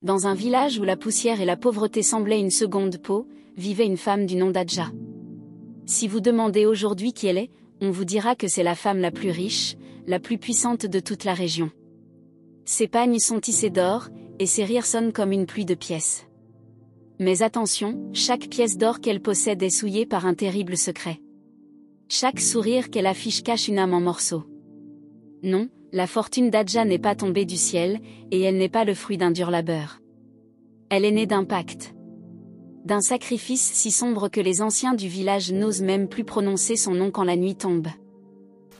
Dans un village où la poussière et la pauvreté semblaient une seconde peau, vivait une femme du nom d'Adja. Si vous demandez aujourd'hui qui elle est, on vous dira que c'est la femme la plus riche, la plus puissante de toute la région. Ses pagnes sont tissés d'or, et ses rires sonnent comme une pluie de pièces. Mais attention, chaque pièce d'or qu'elle possède est souillée par un terrible secret. Chaque sourire qu'elle affiche cache une âme en morceaux. Non, la fortune d'Adja n'est pas tombée du ciel, et elle n'est pas le fruit d'un dur labeur. Elle est née d'un pacte. D'un sacrifice si sombre que les anciens du village n'osent même plus prononcer son nom quand la nuit tombe.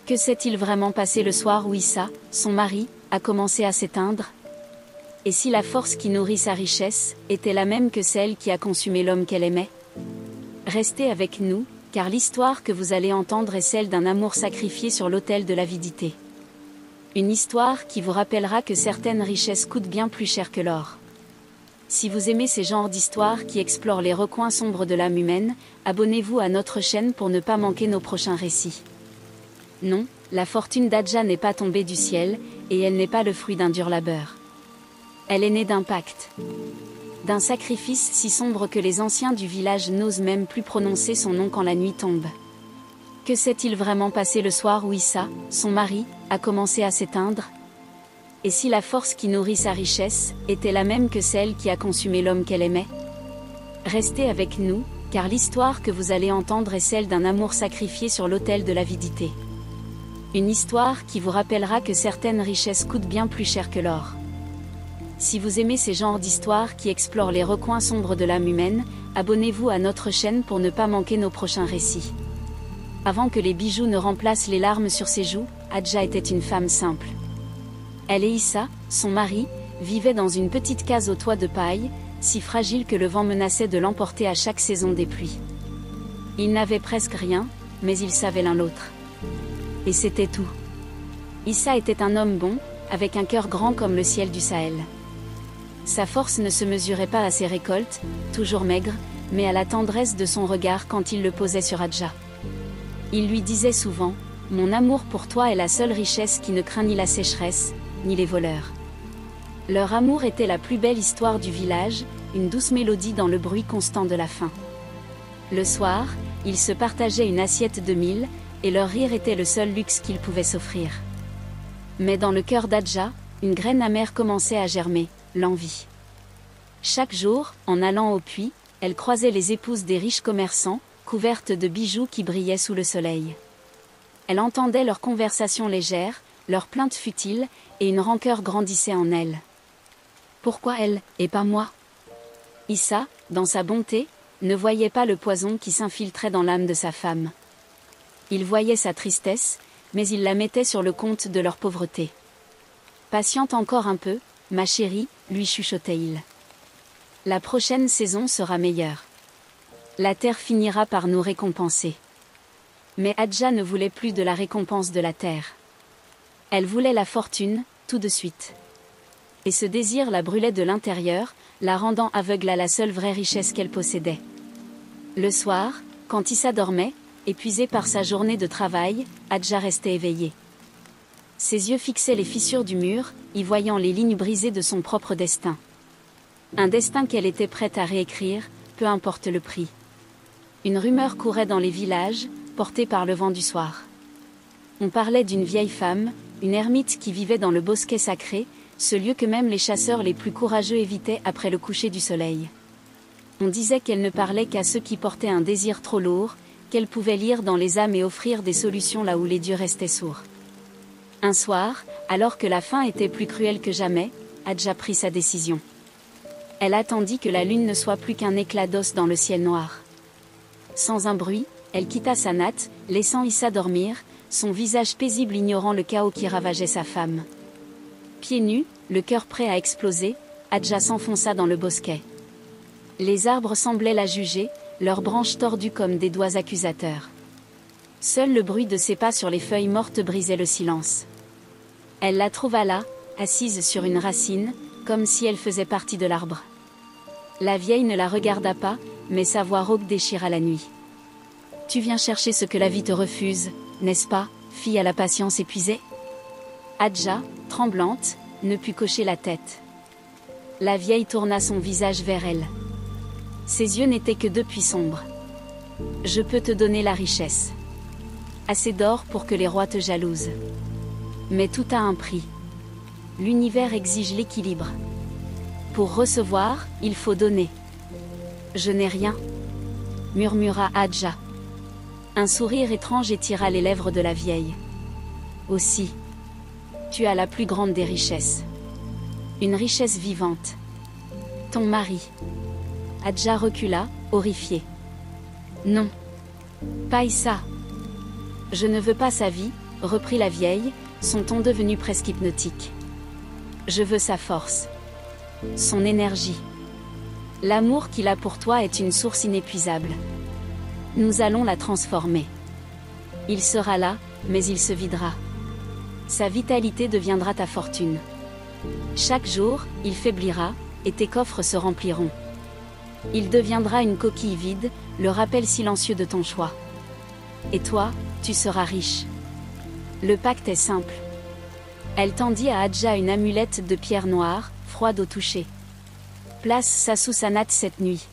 Que s'est-il vraiment passé le soir où Issa, son mari, a commencé à s'éteindre? Et si la force qui nourrit sa richesse était la même que celle qui a consumé l'homme qu'elle aimait? Restez avec nous, car l'histoire que vous allez entendre est celle d'un amour sacrifié sur l'autel de l'avidité. Une histoire qui vous rappellera que certaines richesses coûtent bien plus cher que l'or. Si vous aimez ces genres d'histoires qui explorent les recoins sombres de l'âme humaine, abonnez-vous à notre chaîne pour ne pas manquer nos prochains récits. Non, la fortune d'Adja n'est pas tombée du ciel, et elle n'est pas le fruit d'un dur labeur. Elle est née d'un pacte. D'un sacrifice si sombre que les anciens du village n'osent même plus prononcer son nom quand la nuit tombe. Que s'est-il vraiment passé le soir où Issa, son mari, a commencé à s'éteindre? Et si la force qui nourrit sa richesse était la même que celle qui a consumé l'homme qu'elle aimait? Restez avec nous, car l'histoire que vous allez entendre est celle d'un amour sacrifié sur l'autel de l'avidité. Une histoire qui vous rappellera que certaines richesses coûtent bien plus cher que l'or. Si vous aimez ces genres d'histoires qui explorent les recoins sombres de l'âme humaine, abonnez-vous à notre chaîne pour ne pas manquer nos prochains récits. Avant que les bijoux ne remplacent les larmes sur ses joues, Adja était une femme simple. Elle et Issa, son mari, vivaient dans une petite case au toit de paille, si fragile que le vent menaçait de l'emporter à chaque saison des pluies. Ils n'avaient presque rien, mais ils savaient l'un l'autre. Et c'était tout. Issa était un homme bon, avec un cœur grand comme le ciel du Sahel. Sa force ne se mesurait pas à ses récoltes, toujours maigres, mais à la tendresse de son regard quand il le posait sur Adja. Il lui disait souvent, « Mon amour pour toi est la seule richesse qui ne craint ni la sécheresse, ni les voleurs. » Leur amour était la plus belle histoire du village, une douce mélodie dans le bruit constant de la faim. Le soir, ils se partageaient une assiette de mil, et leur rire était le seul luxe qu'ils pouvaient s'offrir. Mais dans le cœur d'Adja, une graine amère commençait à germer, l'envie. Chaque jour, en allant au puits, elle croisait les épouses des riches commerçants, couvertes de bijoux qui brillaient sous le soleil. Elle entendait leurs conversations légères, leurs plaintes futiles, et une rancœur grandissait en elle. Pourquoi elle, et pas moi? Issa, dans sa bonté, ne voyait pas le poison qui s'infiltrait dans l'âme de sa femme. Il voyait sa tristesse, mais il la mettait sur le compte de leur pauvreté. Patiente encore un peu, ma chérie, lui chuchotait-il. La prochaine saison sera meilleure. La terre finira par nous récompenser. Mais Adja ne voulait plus de la récompense de la terre. Elle voulait la fortune, tout de suite. Et ce désir la brûlait de l'intérieur, la rendant aveugle à la seule vraie richesse qu'elle possédait. Le soir, quand Issa dormait, épuisé par sa journée de travail, Adja restait éveillée. Ses yeux fixaient les fissures du mur, y voyant les lignes brisées de son propre destin. Un destin qu'elle était prête à réécrire, peu importe le prix. Une rumeur courait dans les villages, portée par le vent du soir. On parlait d'une vieille femme, une ermite qui vivait dans le bosquet sacré, ce lieu que même les chasseurs les plus courageux évitaient après le coucher du soleil. On disait qu'elle ne parlait qu'à ceux qui portaient un désir trop lourd, qu'elle pouvait lire dans les âmes et offrir des solutions là où les dieux restaient sourds. Un soir, alors que la faim était plus cruelle que jamais, Adja prit sa décision. Elle attendit que la lune ne soit plus qu'un éclat d'os dans le ciel noir. Sans un bruit, elle quitta sa natte, laissant Issa dormir, son visage paisible ignorant le chaos qui ravageait sa femme. Pieds nus, le cœur prêt à exploser, Adja s'enfonça dans le bosquet. Les arbres semblaient la juger, leurs branches tordues comme des doigts accusateurs. Seul le bruit de ses pas sur les feuilles mortes brisait le silence. Elle la trouva là, assise sur une racine, comme si elle faisait partie de l'arbre. La vieille ne la regarda pas, mais sa voix rauque déchira la nuit. « Tu viens chercher ce que la vie te refuse, n'est-ce pas, fille à la patience épuisée ?» Adja, tremblante, ne put cocher la tête. La vieille tourna son visage vers elle. Ses yeux n'étaient que deux puits sombres. Je peux te donner la richesse. Assez d'or pour que les rois te jalousent. Mais tout a un prix. L'univers exige l'équilibre. Pour recevoir, il faut donner. Je n'ai rien, murmura Hadja. Un sourire étrange étira les lèvres de la vieille. Aussi, tu as la plus grande des richesses. Une richesse vivante. Ton mari. Hadja recula, horrifiée. Non. Pas ça. Je ne veux pas sa vie, reprit la vieille, son ton devenu presque hypnotique. Je veux sa force. Son énergie. L'amour qu'il a pour toi est une source inépuisable. Nous allons la transformer. Il sera là, mais il se videra. Sa vitalité deviendra ta fortune. Chaque jour, il faiblira, et tes coffres se rempliront. Il deviendra une coquille vide, le rappel silencieux de ton choix. Et toi, tu seras riche. Le pacte est simple. Elle tendit à Hadja une amulette de pierre noire, froide au toucher. Place ça sous sa natte cette nuit.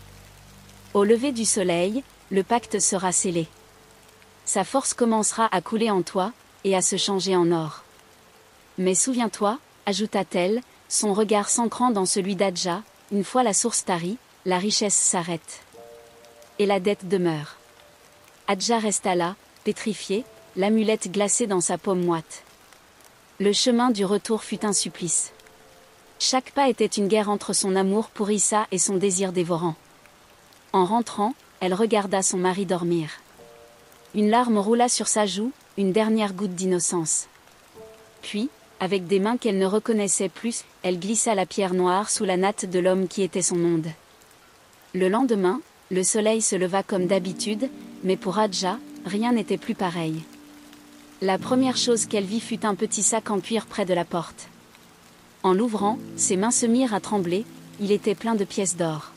Au lever du soleil, le pacte sera scellé. Sa force commencera à couler en toi, et à se changer en or. Mais souviens-toi, ajouta-t-elle, son regard s'ancrant dans celui d'Hadja, une fois la source tarie, la richesse s'arrête. Et la dette demeure. Hadja resta là, pétrifiée, l'amulette glacée dans sa paume moite. Le chemin du retour fut un supplice. Chaque pas était une guerre entre son amour pour Issa et son désir dévorant. En rentrant, elle regarda son mari dormir. Une larme roula sur sa joue, une dernière goutte d'innocence. Puis, avec des mains qu'elle ne reconnaissait plus, elle glissa la pierre noire sous la natte de l'homme qui était son monde. Le lendemain, le soleil se leva comme d'habitude, mais pour Hadja, rien n'était plus pareil. La première chose qu'elle vit fut un petit sac en cuir près de la porte. En l'ouvrant, ses mains se mirent à trembler, il était plein de pièces d'or.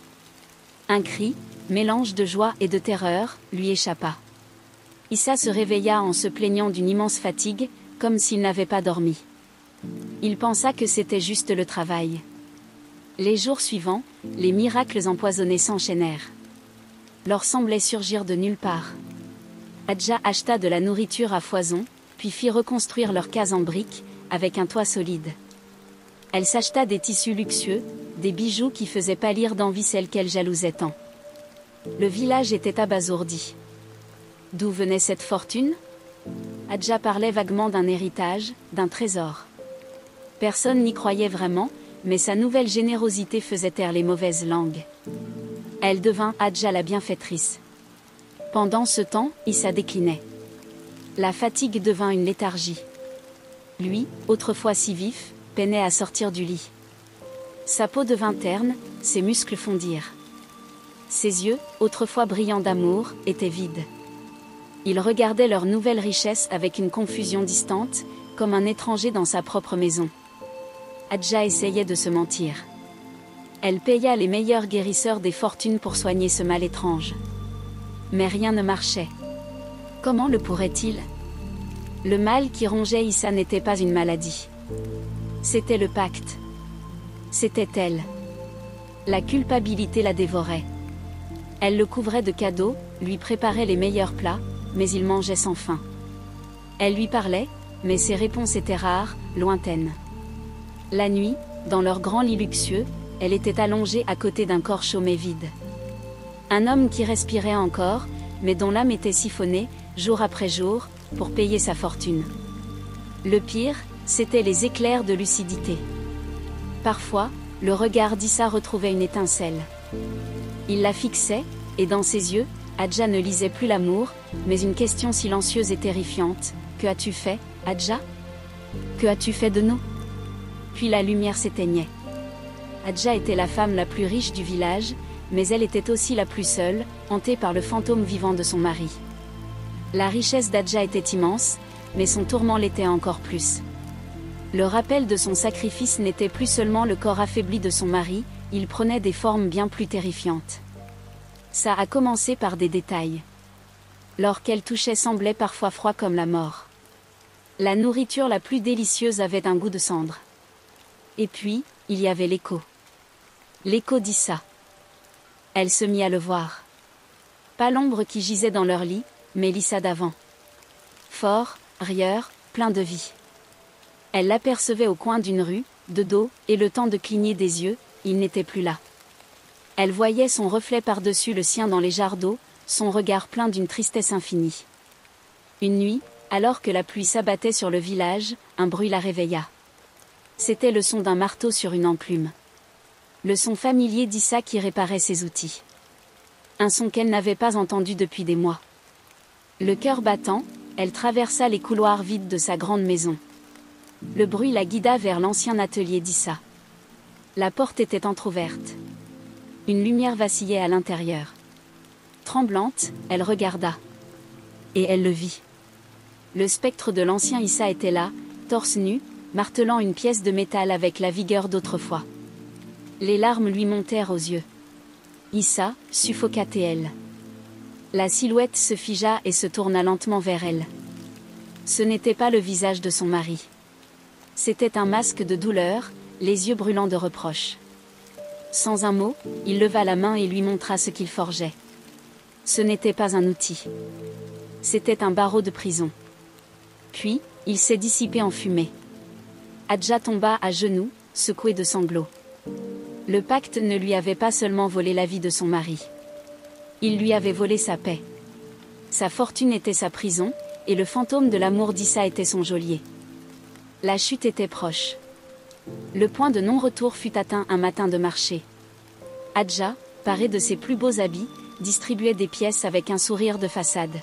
Un cri, mélange de joie et de terreur, lui échappa. Issa se réveilla en se plaignant d'une immense fatigue, comme s'il n'avait pas dormi. Il pensa que c'était juste le travail. Les jours suivants, les miracles empoisonnés s'enchaînèrent. L'or semblait surgir de nulle part. Hadja acheta de la nourriture à foison, puis fit reconstruire leur case en briques, avec un toit solide. Elle s'acheta des tissus luxueux, des bijoux qui faisaient pâlir d'envie celle qu'elle jalousait tant. Le village était abasourdi. D'où venait cette fortune ? Hadja parlait vaguement d'un héritage, d'un trésor. Personne n'y croyait vraiment, mais sa nouvelle générosité faisait taire les mauvaises langues. Elle devint Hadja la bienfaitrice. Pendant ce temps, Issa déclinait. La fatigue devint une léthargie. Lui, autrefois si vif, peinait à sortir du lit. Sa peau devint terne, ses muscles fondirent. Ses yeux, autrefois brillants d'amour, étaient vides. Il regardait leur nouvelle richesse avec une confusion distante, comme un étranger dans sa propre maison. Hadja essayait de se mentir. Elle paya les meilleurs guérisseurs des fortunes pour soigner ce mal étrange. Mais rien ne marchait. Comment le pourrait-il ? Le mal qui rongeait Issa n'était pas une maladie. C'était le pacte. C'était elle. La culpabilité la dévorait. Elle le couvrait de cadeaux, lui préparait les meilleurs plats, mais il mangeait sans faim. Elle lui parlait, mais ses réponses étaient rares, lointaines. La nuit, dans leur grand lit luxueux, elle était allongée à côté d'un corps chômé vide. Un homme qui respirait encore, mais dont l'âme était siphonnée, jour après jour, pour payer sa fortune. Le pire, c'étaient les éclairs de lucidité. Parfois, le regard d'Issa retrouvait une étincelle. Il la fixait, et dans ses yeux, Hadja ne lisait plus l'amour, mais une question silencieuse et terrifiante. « Que as-tu fait, Hadja ? Que as-tu fait de nous ?» Puis la lumière s'éteignait. Hadja était la femme la plus riche du village, mais elle était aussi la plus seule, hantée par le fantôme vivant de son mari. La richesse d'Hadja était immense, mais son tourment l'était encore plus. Le rappel de son sacrifice n'était plus seulement le corps affaibli de son mari, il prenait des formes bien plus terrifiantes. Ça a commencé par des détails. L'or qu'elle touchait semblait parfois froid comme la mort. La nourriture la plus délicieuse avait un goût de cendre. Et puis, il y avait l'écho. L'écho d'Issa. Elle se mit à le voir. Pas l'ombre qui gisait dans leur lit, mais l'Issa d'avant. Fort, rieur, plein de vie. Elle l'apercevait au coin d'une rue, de dos, et le temps de cligner des yeux, il n'était plus là. Elle voyait son reflet par-dessus le sien dans les jarres d'eau, son regard plein d'une tristesse infinie. Une nuit, alors que la pluie s'abattait sur le village, un bruit la réveilla. C'était le son d'un marteau sur une enclume. Le son familier d'Issa qui réparait ses outils. Un son qu'elle n'avait pas entendu depuis des mois. Le cœur battant, elle traversa les couloirs vides de sa grande maison. Le bruit la guida vers l'ancien atelier d'Issa. La porte était entr'ouverte. Une lumière vacillait à l'intérieur. Tremblante, elle regarda. Et elle le vit. Le spectre de l'ancien Issa était là, torse nu, martelant une pièce de métal avec la vigueur d'autrefois. Les larmes lui montèrent aux yeux. Issa suffoqua elle. La silhouette se figea et se tourna lentement vers elle. Ce n'était pas le visage de son mari. C'était un masque de douleur, les yeux brûlants de reproche. Sans un mot, il leva la main et lui montra ce qu'il forgeait. Ce n'était pas un outil. C'était un barreau de prison. Puis, il s'est dissipé en fumée. Hadja tomba à genoux, secouée de sanglots. Le pacte ne lui avait pas seulement volé la vie de son mari. Il lui avait volé sa paix. Sa fortune était sa prison, et le fantôme de l'amour d'Issa était son geôlier. La chute était proche. Le point de non-retour fut atteint un matin de marché. Hadja, parée de ses plus beaux habits, distribuait des pièces avec un sourire de façade.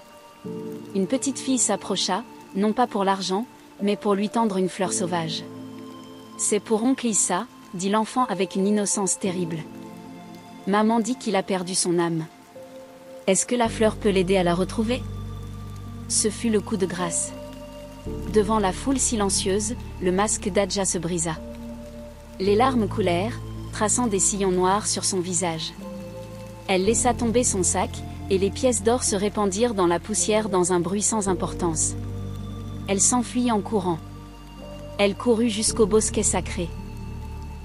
Une petite fille s'approcha, non pas pour l'argent, mais pour lui tendre une fleur sauvage. « C'est pour oncle Issa », dit l'enfant avec une innocence terrible. Maman dit qu'il a perdu son âme. Est-ce que la fleur peut l'aider à la retrouver? Ce fut le coup de grâce. Devant la foule silencieuse, le masque d'Hadja se brisa. Les larmes coulèrent, traçant des sillons noirs sur son visage. Elle laissa tomber son sac, et les pièces d'or se répandirent dans la poussière dans un bruit sans importance. Elle s'enfuit en courant. Elle courut jusqu'au bosquet sacré.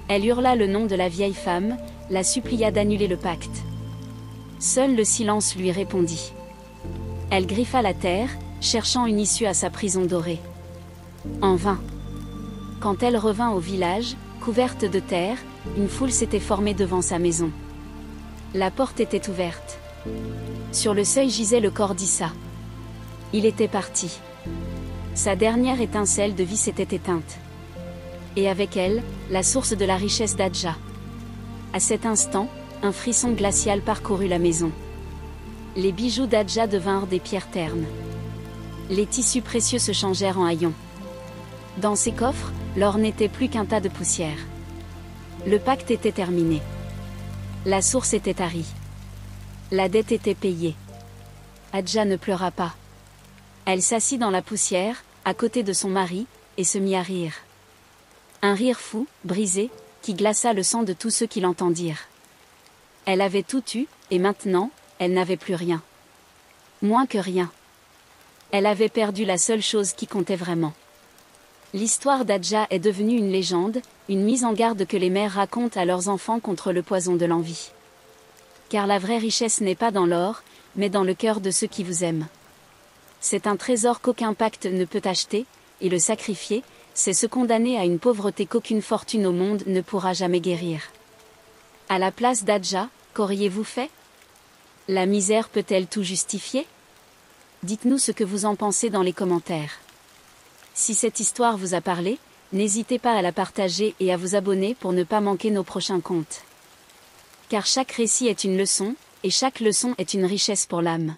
Elle hurla le nom de la vieille femme, la supplia d'annuler le pacte. Seul le silence lui répondit. Elle griffa la terre, cherchant une issue à sa prison dorée. En vain. Quand elle revint au village, couverte de terre, une foule s'était formée devant sa maison. La porte était ouverte. Sur le seuil gisait le corps d'Issa. Il était parti. Sa dernière étincelle de vie s'était éteinte. Et avec elle, la source de la richesse d'Hadja. À cet instant, un frisson glacial parcourut la maison. Les bijoux d'Hadja devinrent des pierres ternes. Les tissus précieux se changèrent en haillons. Dans ses coffres, l'or n'était plus qu'un tas de poussière. Le pacte était terminé. La source était tarie. La dette était payée. Hadja ne pleura pas. Elle s'assit dans la poussière, à côté de son mari, et se mit à rire. Un rire fou, brisé, qui glaça le sang de tous ceux qui l'entendirent. Elle avait tout eu, et maintenant, elle n'avait plus rien. Moins que rien. Elle avait perdu la seule chose qui comptait vraiment. L'histoire d'Hadja est devenue une légende, une mise en garde que les mères racontent à leurs enfants contre le poison de l'envie. Car la vraie richesse n'est pas dans l'or, mais dans le cœur de ceux qui vous aiment. C'est un trésor qu'aucun pacte ne peut acheter, et le sacrifier, c'est se condamner à une pauvreté qu'aucune fortune au monde ne pourra jamais guérir. À la place d'Hadja, qu'auriez-vous fait? La misère peut-elle tout justifier? Dites-nous ce que vous en pensez dans les commentaires. Si cette histoire vous a parlé, n'hésitez pas à la partager et à vous abonner pour ne pas manquer nos prochains contes. Car chaque récit est une leçon, et chaque leçon est une richesse pour l'âme.